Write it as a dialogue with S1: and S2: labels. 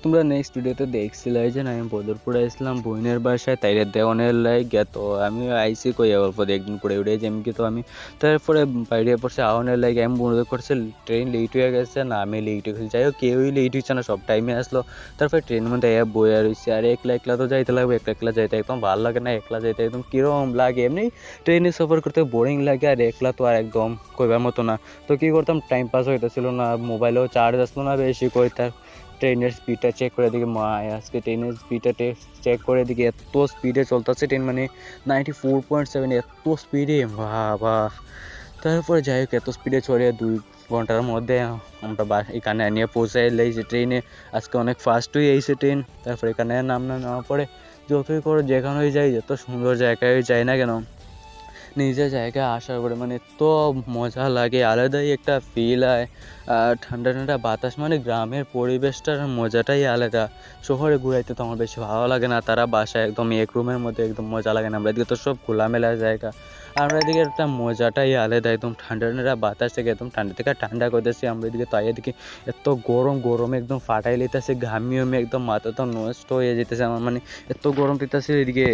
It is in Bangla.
S1: তোমরা নেক্সট ভিডিওতে দেখছিলে যে আমি বদরপুরে আসলাম বইনের বাসায় তাইরে দেওয়ানের লাগে তো আমি আইসি কই অল্প একদিন পরে উঠে যেমকি তো আমি তারপরে বাইরে পড়ছে আওয়ানের লাগে আমি মনে করছে ট্রেন লেট হয়ে গেছে না আমি লেট হয়ে গেছি যাই হোক কেউই লেট হচ্ছে না সব টাইমে আসলো তারপরে ট্রেনের মধ্যে বইয়া রয়েছে আর একলা একলা তো যাইতে লাগবে একলা একলা যাইতে একদম ভালো লাগে না একলা যাইতে একদম কিরম লাগে এমনি ট্রেনে সফর করতে বোরিং লাগে আর একলা তো আর একদম কইবার মতো না তো কী করতাম টাইম পাস হইতেছিল না মোবাইলেও চার্জ আসলো না বেশি করে তার ট্রেনের স্পিডটা চেক করে দিকে আজকে ট্রেনের স্পিডটা চেক করে দিকে এত স্পিডে চলতেছে ট্রেন মানে 94.7 এত স্পিডে বাবা তারপরে যাই হোক এত স্পিডে চলে 2 ঘন্টার মধ্যে আমরা এখানে নিয়ে পৌঁছাই লেগেছি ট্রেনে আজকে অনেক ফাস্টই এইছে ট্রেন তারপরে এখানে নামার পরে যতই করে যেখানে যাই যত সুন্দর জায়গায় যাই না কেন নিজের জায়গায় আসার পরে মানে এত মজা লাগে আলাদাই একটা ফিল হয় আর ঠান্ডা ঠান্ডা বাতাস মানে গ্রামের পরিবেশটার মজাটাই আলাদা শহরে ঘুরাইতে তো আমার বেশি ভালো লাগে না তারা বাসায় একদম এক রুমের মধ্যে একদম মজা লাগে না আমরা এদিকে তো সব খোলামেলা জায়গা আমরা এদিকে একটা মজাটাই আলাদা একদম ঠান্ডা ঠান্ডা বাতাস থেকে একদম ঠান্ডা থেকে ঠান্ডা করতেছি আমরা এদিকে তাই এদিকে এত গরমে একদম ফাটাই লেতেছে ঘামিয়ে একদম মাথা তো নষ্ট হয়ে যেতেছে আমার মানে এত গরম পেতেছে এদিকে